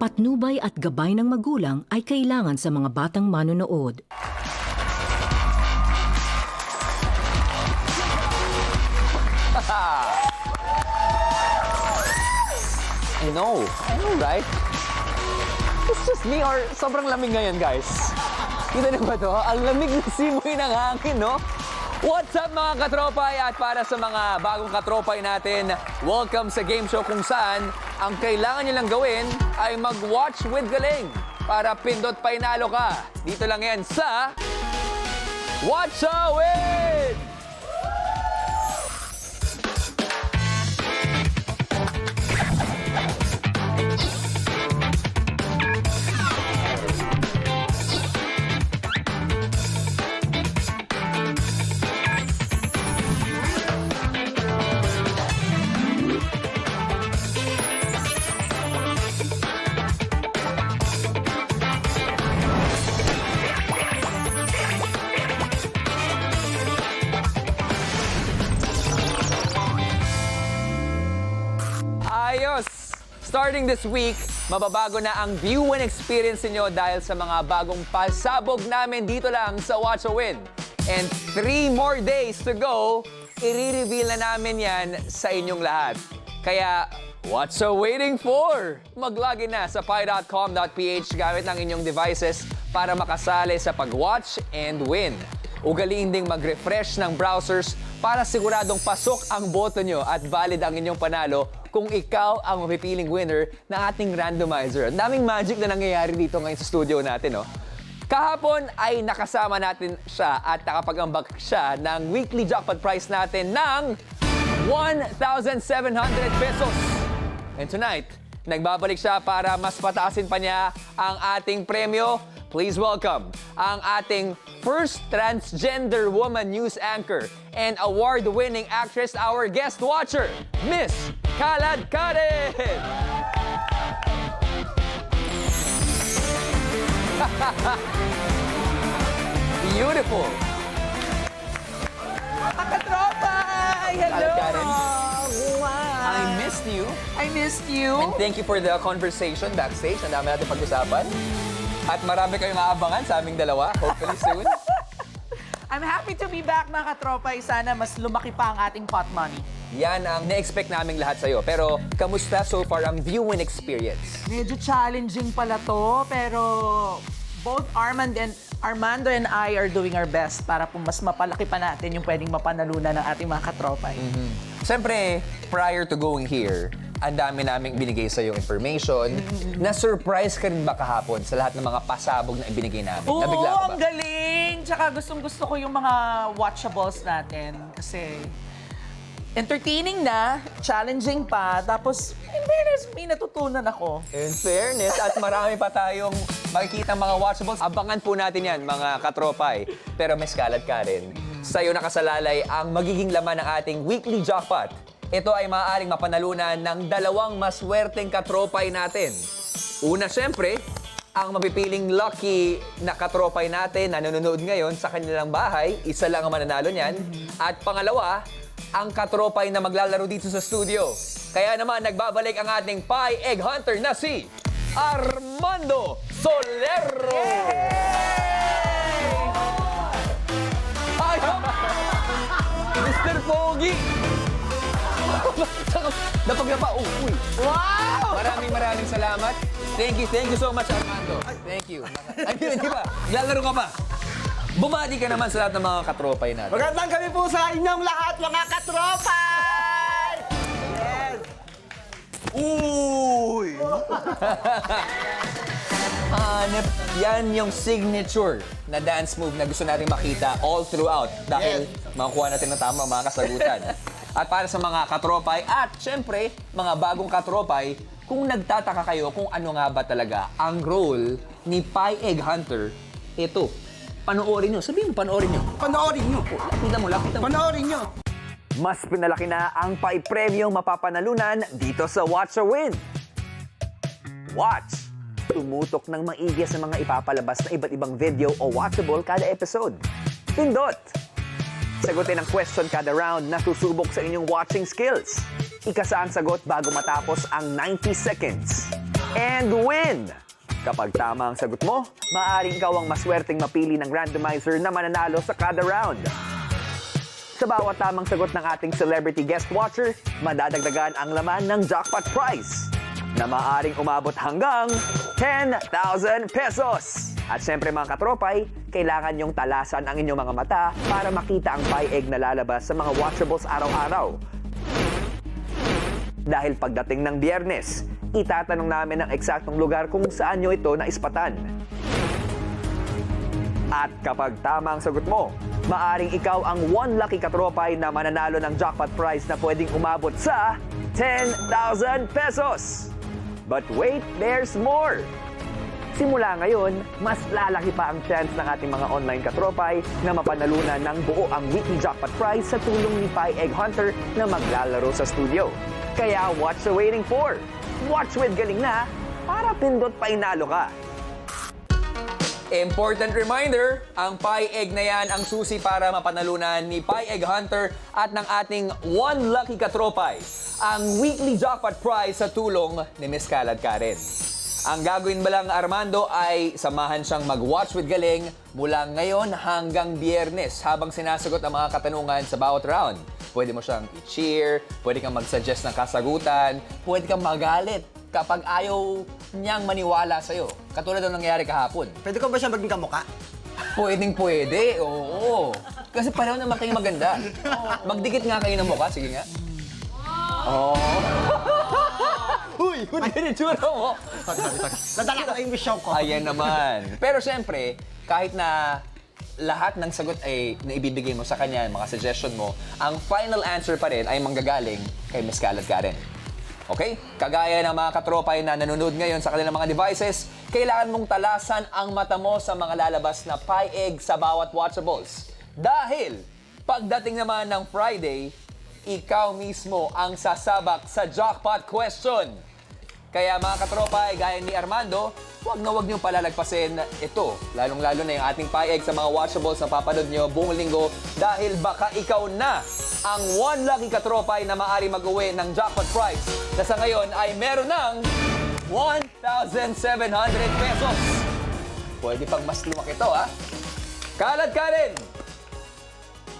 Patnubay at gabay ng magulang ay kailangan sa mga batang manonood. I know, right? It's just me or sobrang lamig ngayon, guys. Kita niyo ba to? Ang lamig ng simoy ng hangin, no? What's up mga katropay? At para sa mga bagong katropay natin, welcome sa game show kung saan ang kailangan nyo lang gawin ay mag-watch with galing para pindot painalo ka. Dito lang yan sa Watch a Win! Ayos! Starting this week, mababago na ang view and experience niyo dahil sa mga bagong pasabog namin dito lang sa Watch a Win. And 3 more days to go, i-reveal na namin yan sa inyong lahat. Kaya, what's so waiting for? Mag-login na sa pi.com.ph gamit ng inyong devices para makasali sa pag-watch and win. Ugaliin ding mag-refresh ng browsers para siguradong pasok ang boto nyo at valid ang inyong panalo kung ikaw ang mapipiling winner ng ating randomizer. Ang daming magic na nangyayari dito ngayon sa studio natin, no? Kahapon ay nakasama natin siya at nakapag-ambak siya ng weekly jackpot prize natin ng 1,700 pesos. And tonight, nagbabalik siya para mas pataasin pa niya ang ating premyo. Please welcome ang ating first transgender woman news anchor and award-winning actress, our guest watcher, Miss Kalad Karen! Beautiful! Mga katropay! Hello! Kalad Karen. Wow! I missed you. I missed you. And thank you for the conversation backstage. Ang dami natin pag-usapan. At marami kayong aabangan sa aming dalawa. Hopefully soon. I'm happy to be back, mga katropay. Sana mas lumaki pa ang ating pot money. Yan ang na-expect naming lahat sa'yo. Pero, kamusta so far ang viewing experience? Medyo challenging pala to, pero both Armando and I are doing our best para po mas mapalaki pa natin yung pwedeng mapanalunan ng ating mga katropay. Siyempre, prior to going here, ang dami naming binigay sa yung information. Na-surprise ka rin ba kahapon sa lahat ng mga pasabog na ibinigay namin? Oo, Nabigla ka ba? ang galing! Tsaka gustong-gusto ko yung mga watchables natin kasi entertaining na, challenging pa, tapos in fairness, may natutunan ako. In fairness, at marami pa tayong makikita mga watchables. Abangan po natin yan, mga katropay. Pero Miss Kalad Karen, sa'yo nakasalalay ang magiging laman ng ating weekly jackpot. Ito ay maaaring mapanalunan ng 2 maswerteng katropay natin. Una, syempre, ang mapipiling lucky na katropay natin na nanonood ngayon sa kanilang bahay, isa lang ang mananalo niyan. At pangalawa, ang katropay na maglalaro dito sa studio. Kaya naman, nagbabalik ang ating Pi Egg Hunter na si Armando Solero! Ay! Mr. Pogi! Napagapa, uy! Wow! Maraming salamat. Thank you so much, Armando. Thank you. Ay, di ba? Lalaro ka pa. Bumati ka naman sa lahat ng mga katropay natin. Magandang gabi po sa inyong lahat, mga katropay! Yes! Uy! Yan yung signature na dance move na gusto natin makita all throughout dahil makukuha natin ng tama mga kasagutan. At para sa mga katropay at syempre, mga bagong katropay, kung nagtataka kayo kung ano nga ba talaga ang role ni Pi Egg Hunter, ito, panoorin nyo. Sabihin mo, panoorin nyo. Panoorin nyo. Lapitan mo. Panoorin nyo. Mas pinalaki na ang Pi Premium mapapanalunan dito sa Watch a Win. Watch! Tumutok ng maigi sa mga ipapalabas na iba't ibang video o watchable kada episode. Pindot! Sagutin ang question kada round na susubok sa inyong watching skills. Ikasa ang sagot bago matapos ang 90 seconds. and win! Kapag tama ang sagot mo, maaaring ikaw ang maswerteng mapili ng randomizer na mananalo sa kada round. Sa bawat tamang sagot ng ating celebrity guest watcher, madadagdagan ang laman ng jackpot prize na maaaring umabot hanggang 10,000 pesos. At syempre mga katropay, kailangan yung talasan ang inyong mga mata para makita ang pie egg na lalabas sa mga watchables araw-araw. Dahil pagdating ng Biyernes, itatanong namin ang eksaktong lugar kung saan nyo ito naispatan. At kapag tama ang sagot mo, maaring ikaw ang one lucky katropay na mananalo ng jackpot prize na pwedeng umabot sa 10,000 pesos. But wait, there's more! Simula ngayon, mas lalaki pa ang chance ng ating mga online katropay na mapanalunan ng buo ang weekly jackpot prize sa tulong ni Pie Egg Hunter na maglalaro sa studio. Kaya what's the waiting for? Watch with galing na para pindot pa inalo ka. Important reminder, ang Pie Egg na yan ang susi para mapanalunan ni Pie Egg Hunter at ng ating one lucky katropay, ang weekly jackpot prize sa tulong ni Miss Kalad Karen. Ang gagawin ba lang Armando ay samahan siyang mag-watch with galing mula ngayon hanggang Biyernes habang sinasagot ang mga katanungan sa bawat round. Pwede mo siyang i-cheer, pwede kang mag-suggest ng kasagutan, pwede kang magalit kapag ayaw niyang maniwala sa'yo. Katulad ng nangyari kahapon. Pwede ko ba siya maging kamuka? Pwedeng pwede, oo. Kasi pareho naman kayo maganda. Magdikit nga kayo ng mukha, sige nga. Oh. Uy, kung ganitsura mo. Nadala ko yung mission ko. Ayan naman. Pero siyempre, kahit na lahat ng sagot ay naibibigay mo sa kanya, mga suggestion mo, ang final answer pa rin ay manggagaling kay Miss Kalad Karen. Okay? Kagaya ng mga katropay na nanonood ngayon sa kanilang mga devices, kailangan mong talasan ang mata mo sa mga lalabas na pie egg sa bawat watchables. Dahil, pagdating naman ng Friday, ikaw mismo ang sasabak sa jackpot question. Kaya mga katropay, gaya ni Armando, huwag niyong palalagpasin ito. Lalong-lalo na yung ating pie egg sa mga watchables na papanood nyo buong linggo dahil baka ikaw na ang one lucky katropay na maaari mag-uwi ng jackpot prize na sa ngayon ay meron ng 1,700 pesos. Pwede pang mas lumaki ito, ha? Kalad Karen!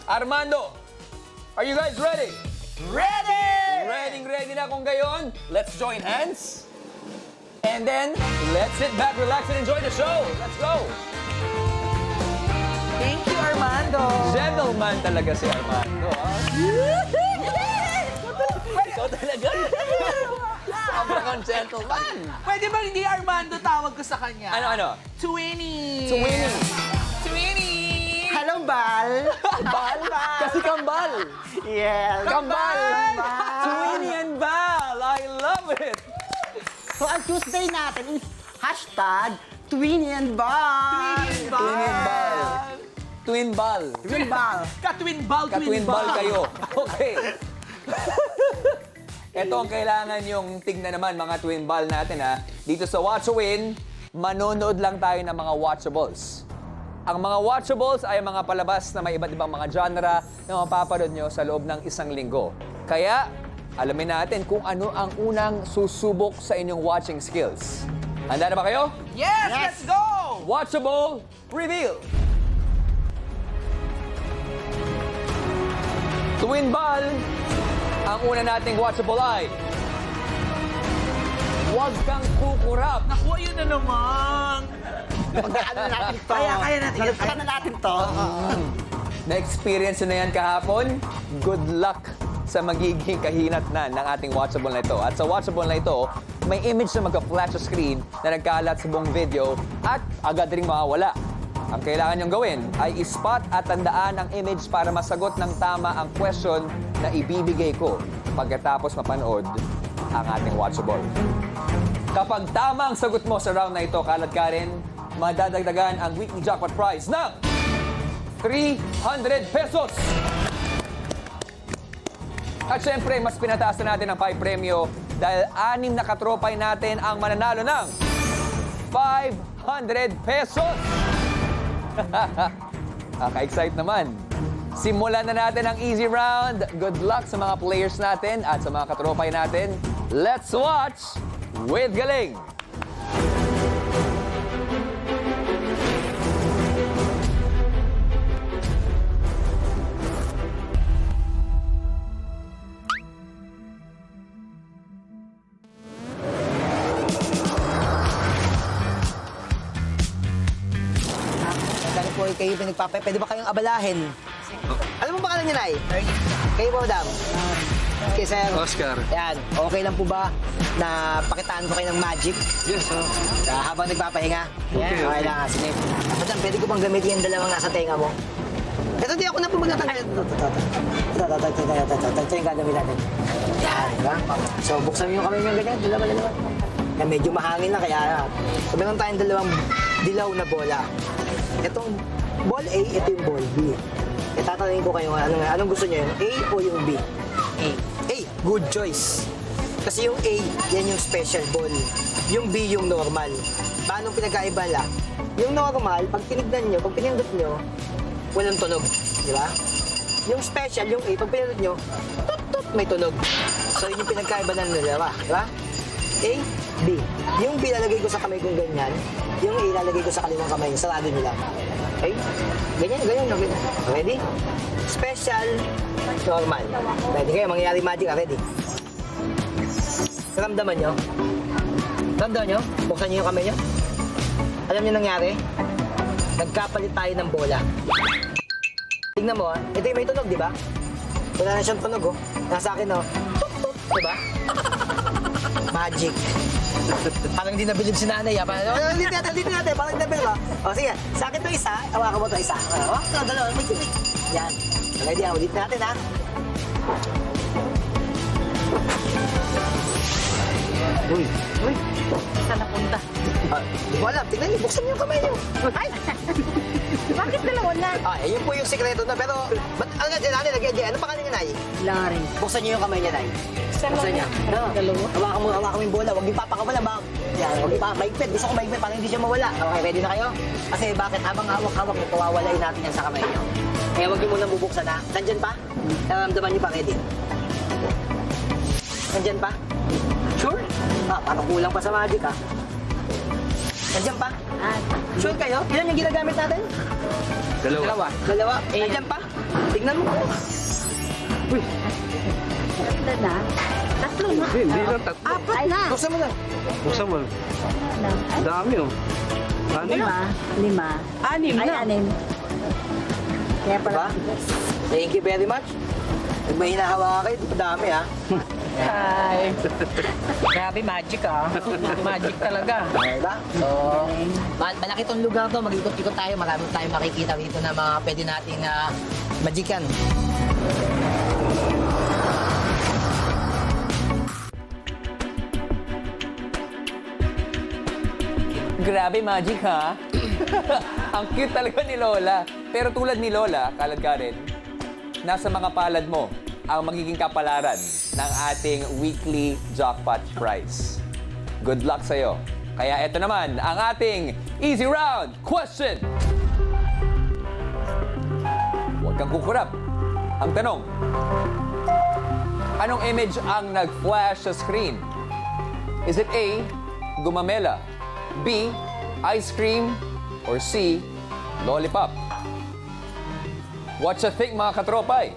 Armando! Are you guys ready? Ready! Ready na kung gayon. Let's join hands. And then, let's sit back, relax, and enjoy the show. Let's go! Thank you, Armando. Gentleman talaga si Armando, ha? Ikaw talaga. Sobrang gentleman. Pwede ba hindi Armando tawag ko sa kanya? Ano? Twinnie. Sweeney. Twinnie. Hello, Bal! Bal? Kasi kambal. Yes! Kambal. Kambal. Sweeney and Bal. I love it. So, ang Tuesday natin is hashtag Twinnie and Bal! Twin and Bal. Twin Bal. Twin Bal! Ka-twin ball, Ka-twin ball kayo. Okay. Ito ang kailangan yung tignan naman mga twin ball natin ha. Dito sa Watch to Win, manonood lang tayo ng mga watchables. Ang mga watchables ay mga palabas na may iba't ibang mga genre na mapapanood nyo sa loob ng isang linggo. Kaya, alamin natin kung ano ang unang susubok sa inyong watching skills. Handa na ba kayo? Yes, let's go! Watchable Reveal! Twin ball, ang una nating watchable ay Huwag Kang Kukurap. Naku, yun na naman. Pagdaan na natin to. Kaya natin yan. Nalagpan na natin to. Na-experience na yan kahapon. Good luck sa magiging kahinatnan ng ating watchable na ito. At sa watchable na ito, may image na magka-flash sa screen na nagkalat sa buong video at agad ring mawawala. Ang kailangan niyong gawin ay ispot at tandaan ang image para masagot ng tama ang question na ibibigay ko pagkatapos mapanood ang ating watchable. Kapag tama ang sagot mo sa round na ito, Kalad Karen, madadagdagan ang weekly jackpot prize ng 300 pesos! At syempre, mas pinataas na natin ang pie premyo dahil 6 na katropay natin ang mananalo ng 500 pesos! Kaka-excite naman. Simulan na natin ang easy round. Good luck sa mga players natin at sa mga katropay natin. Let's watch with galing! kayo pwede ba kayong abalahin? Ano mo pangalan niya, Nay? Kayo po, madam? Okay, sir. Oscar. Yan, okay lang po ba na pakitaan ko kayo ng magic? Yes, Habang nagpapahinga? Okay, Okay lang, sige. Madam, pwede ko bang gamitin yung dalawang nasa tenga mo? Ito, di ako na po magtatanggal. Ito yung gagawin natin. Yan, diba? So, buksan mo yung kamay nyo ganyan, dalawa. Yan, medyo mahangin na, kaya meron tayong dalawang dilaw na bola. Itong ball A, ito yung ball B. Tatanungin ko kayo, anong gusto nyo, yung A o yung B? A, good choice. Kasi yung A, yan yung special ball. Yung B, yung normal. Paano pinagkaiba la? Yung normal, pag tinignan nyo, pag pinindot nyo, walang tunog. Di ba? Yung special, yung A, pag pinindot nyo, tut-tut, may tunog. So, yun yung pinagkaiba ng dalawa. Di ba? A, B. Yung B, lalagay ko sa kamay kong ganyan. Yung A, lalagay ko sa kaliwang kamay. Sarado nila. Okay? Ganyan. Ready? Special, normal. Ready kayo? Mangyayari magic. Ready? Ramdaman nyo? Ramdaman nyo? Buksan nyo yung kamay nyo? Alam nyo nangyari? Nagkapalit tayo ng bola. Tingnan mo, ito yung may tunog, di ba? Wala na siyang tunog, oh. Nasa akin, oh. Tut-tut, di ba? Magic. Parang hindi nabilib si nanay, ah. Parang, dito natin. Parang hindi nabilib, ah. O, sige. Sa akin ito isa. Hawakan mo ito isa. Hawakan ito, dalawa. Yan. Ready, ah. Ulit natin, ah. Uy. Saan napunta? Di ko alam. Tingnan niyo. Buksan niyo yung kamay niyo. Ay! Bakit dalawa na? Yun po yung sikreto na. Pero, ba't ano nga dyan, nanay? Ano pangalan niya, Nay? Larry. Buksan niyo yung kamay niya, Nay. Buksan niya. Dalawa? Hawakan mo yung bola. Huwag niyo papakawala. Yan, huwag niyo maigpit. Gusto ko maigpit para hindi siya mawala. Okay, ready na kayo? Kasi bakit habang hawak-hawak niyo, pawawalain natin yan sa kamay niyo. Kaya huwag niyo munang bubuksan, ha? Nandyan pa? Naramdaman niyo pa, ready? Nandyan pa? Sure? Parang kulang pa sa magic, ha? Nandyan pa? Sure kayo? Ilan yung ginagamit natin? Dalawa? Nandyan pa? Tignan mo. Uy, Tatlo na? Tatlo na? Hindi lang tatlo. Apat na? buksan mo na. Buksan mo. Dami, oh. Ano? Lima. Anim Ay, na. anim. Kaya Diba? pala. Thank you very much. Pag may hinahawakan kayo, dami, ha? Hi. Grabe, magic ah. Magic talaga. Diba? So, malaki tong lugar to. Mag-ikot-ikot tayo. Marami tayong makikita dito na mga pwede nating magican. Grabe, magic ha? Ang cute talaga ni Lola. Pero tulad ni Lola, Kalad-Karen, nasa mga palad mo ang magiging kapalaran ng ating weekly jackpot prize. Good luck sa'yo. Kaya ito naman ang ating easy round question. Huwag kang kukurap. Ang tanong, anong image ang nag-flash sa screen? Is it A, gumamela, B, ice cream, or C, lollipop? What you think, mga katropay?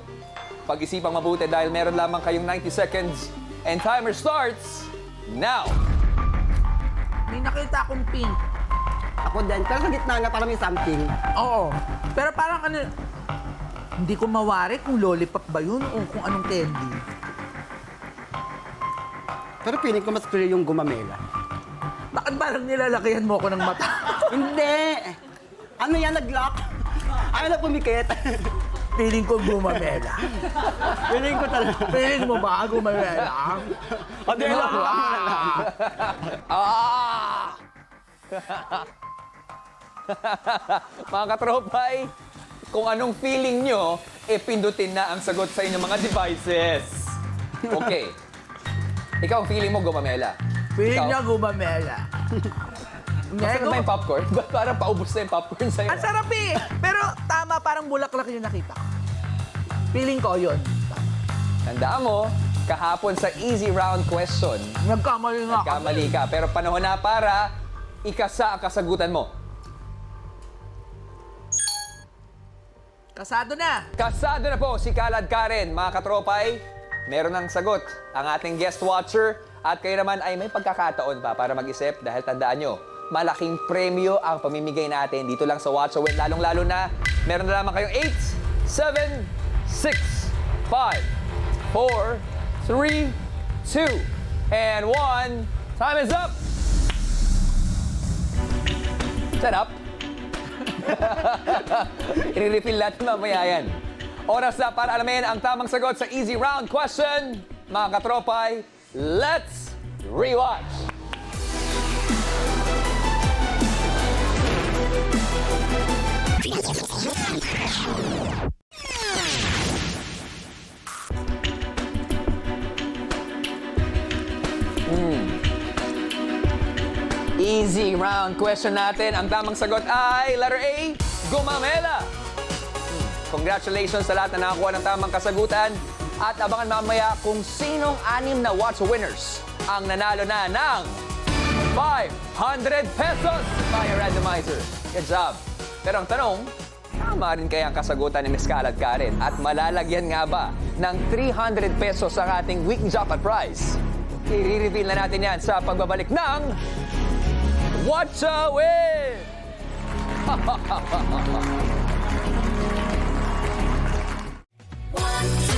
Pag-isipang mabuti dahil meron lamang kayong 90 seconds and timer starts now. May nakita akong pink. Ako din. Pero sa gitna nga parang may something. Oo. Pero parang ano, hindi ko mawari kung lollipop ba yun o kung anong candy. Pero feeling ko mas clear yung gumamela. Bakit parang nilalakihan mo ako ng mata? Hindi! Ano yan, nag-lock? Ayaw na pumikit. Feeling ko gumamela. Feeling ko talaga. Feeling mo ba gumamela? O, di lang. Ah! Mga katropay, kung anong feeling nyo, pindutin na ang sagot sa inyong mga devices. Okay. Ikaw ang feeling mo gumamela. Feeling Ikaw? niya gumamela. Masarap ba yung popcorn? Ba't parang paubos na yung popcorn sa'yo? Ang sarap eh! Pero tama, parang bulaklak yung nakita ko. Feeling ko yun. Tandaan mo, kahapon sa easy round question, Nagkamali nga ako. kamali ka. Pero panahon na para ikasa ang kasagutan mo. Kasado na. Kasado na po si Kalad-Karen, mga katropay. Meron ng sagot ang ating guest watcher. At kayo naman ay may pagkakataon pa para mag-isip dahil tandaan nyo, malaking premyo ang pamimigay natin dito lang sa Watch a Win. Lalong-lalo na, meron na lamang kayong 8, 7, 6, 5, 4, 3, 2, and 1. Time is up! Set up. I-refill natin mamaya yan. Oras na para alamin ang tamang sagot sa easy round question. Mga katropay, let's rewatch! Easy round question natin. Ang tamang sagot ay letter A, gumamela. Congratulations sa lahat na nakakuha ng tamang kasagutan. At abangan mamaya kung sinong 6 na Watch Winners ang nanalo na ng 500 pesos by a randomizer. Good job. Pero ang tanong, tama rin kaya ang kasagutan ni Miss Kalad Karen? At malalagyan nga ba ng 300 pesos ang ating weekly jackpot prize? I-reveal na natin yan sa pagbabalik ng Watch a Win! One,